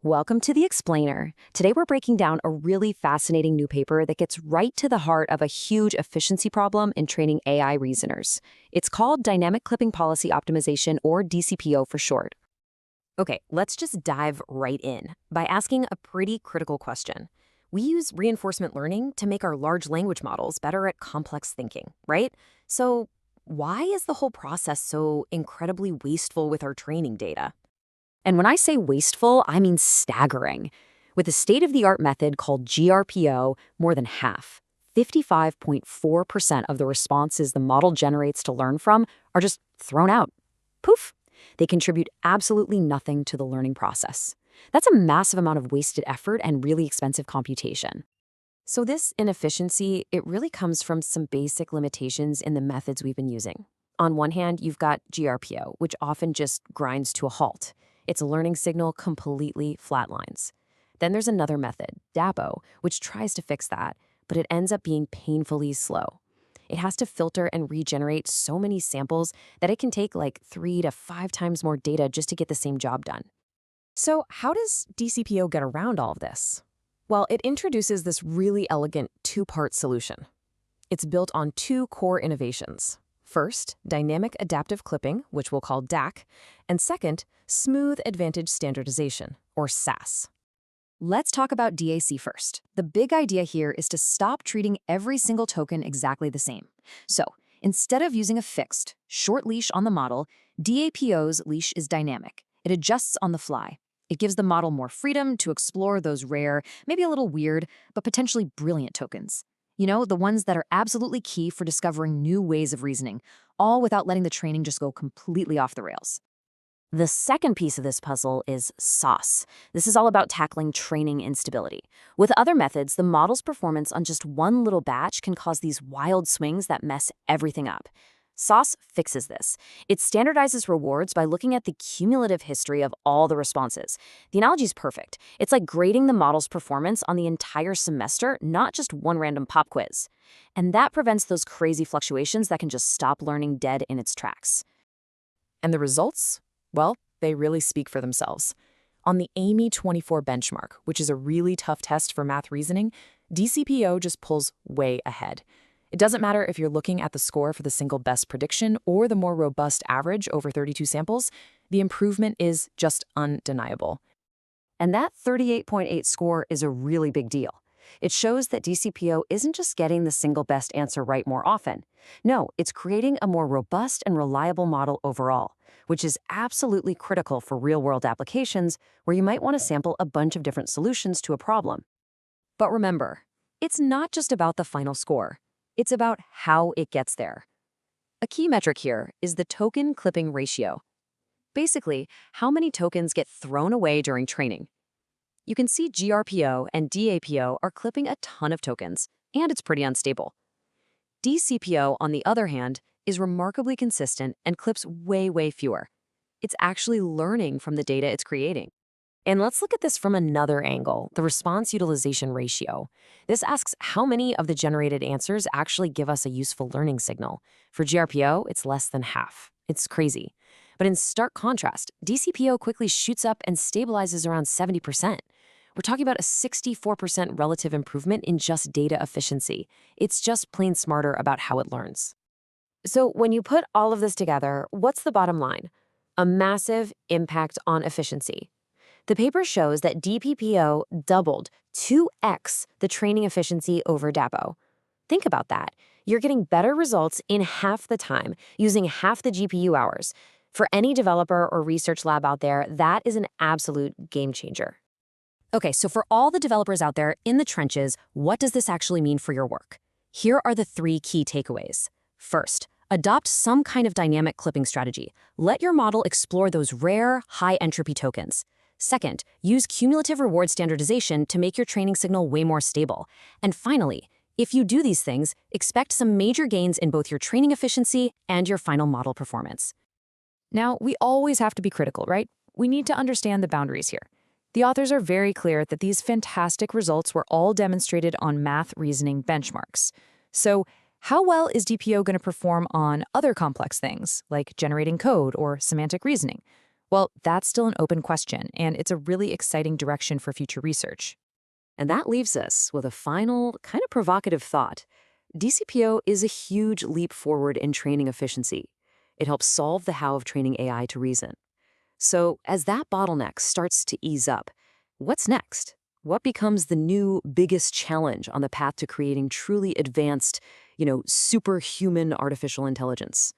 Welcome to the Explainer. Today we're breaking down a really fascinating new paper that gets right to the heart of a huge efficiency problem in training AI reasoners. It's called Dynamic Clipping Policy Optimization, or DCPO for short. Okay, let's just dive right in by asking a pretty critical question. We use reinforcement learning to make our large language models better at complex thinking, right? So why is the whole process so incredibly wasteful with our training data? And when I say wasteful, I mean staggering. With a state-of-the-art method called GRPO, more than half, 55.4% of the responses the model generates to learn from are just thrown out. Poof! They contribute absolutely nothing to the learning process. That's a massive amount of wasted effort and really expensive computation. So this inefficiency, it really comes from some basic limitations in the methods we've been using. On one hand, you've got GRPO, which often just grinds to a halt. Its learning signal completely flatlines. Then there's another method, DAPO, which tries to fix that, but it ends up being painfully slow. It has to filter and regenerate so many samples that it can take like 3 to 5 times more data just to get the same job done. So how does DCPO get around all of this? Well, it introduces this really elegant two-part solution. It's built on two core innovations. First, dynamic adaptive clipping, which we'll call DAC, and second, smooth advantage standardization, or SAS. Let's talk about DAC first. The big idea here is to stop treating every single token exactly the same. So, instead of using a fixed, short leash on the model, DAPO's leash is dynamic. It adjusts on the fly. It gives the model more freedom to explore those rare, maybe a little weird, but potentially brilliant tokens. You know, the ones that are absolutely key for discovering new ways of reasoning, all without letting the training just go completely off the rails. The second piece of this puzzle is SAS. This is all about tackling training instability. With other methods, the model's performance on just one little batch can cause these wild swings that mess everything up. SAS fixes this. It standardizes rewards by looking at the cumulative history of all the responses. The analogy is perfect. It's like grading the model's performance on the entire semester, not just one random pop quiz. And that prevents those crazy fluctuations that can just stop learning dead in its tracks. And the results? Well, they really speak for themselves. On the Amy 24 benchmark, which is a really tough test for math reasoning, DCPO just pulls way ahead. It doesn't matter if you're looking at the score for the single best prediction or the more robust average over 32 samples, the improvement is just undeniable. And that 38.8 score is a really big deal. It shows that DCPO isn't just getting the single best answer right more often. No, it's creating a more robust and reliable model overall, which is absolutely critical for real-world applications where you might want to sample a bunch of different solutions to a problem. But remember, it's not just about the final score. It's about how it gets there. A key metric here is the token clipping ratio. Basically, how many tokens get thrown away during training. You can see GRPO and DAPO are clipping a ton of tokens, and it's pretty unstable. DCPO, on the other hand, is remarkably consistent and clips way fewer. It's actually learning from the data it's creating. And let's look at this from another angle, the response utilization ratio. This asks how many of the generated answers actually give us a useful learning signal. For GRPO, it's less than half. It's crazy. But in stark contrast, DCPO quickly shoots up and stabilizes around 70%. We're talking about a 64% relative improvement in just data efficiency. It's just plain smarter about how it learns. So when you put all of this together, what's the bottom line? A massive impact on efficiency. The paper shows that DPPO doubled 2x the training efficiency over DAPO. Think about that. You're getting better results in half the time, using half the GPU hours. For any developer or research lab out there, that is an absolute game changer. Okay, so for all the developers out there in the trenches, what does this actually mean for your work? Here are the 3 key takeaways. First, adopt some kind of dynamic clipping strategy. Let your model explore those rare, high-entropy tokens. Second, use cumulative reward standardization to make your training signal way more stable. And finally, if you do these things, expect some major gains in both your training efficiency and your final model performance. Now, we always have to be critical, right? We need to understand the boundaries here. The authors are very clear that these fantastic results were all demonstrated on math reasoning benchmarks. So, how well is DPO going to perform on other complex things, like generating code or semantic reasoning? Well, that's still an open question, and it's a really exciting direction for future research. And that leaves us with a final, kind of provocative thought. DCPO is a huge leap forward in training efficiency. It helps solve the how of training AI to reason. So, as that bottleneck starts to ease up, what's next? What becomes the new biggest challenge on the path to creating truly advanced, superhuman artificial intelligence?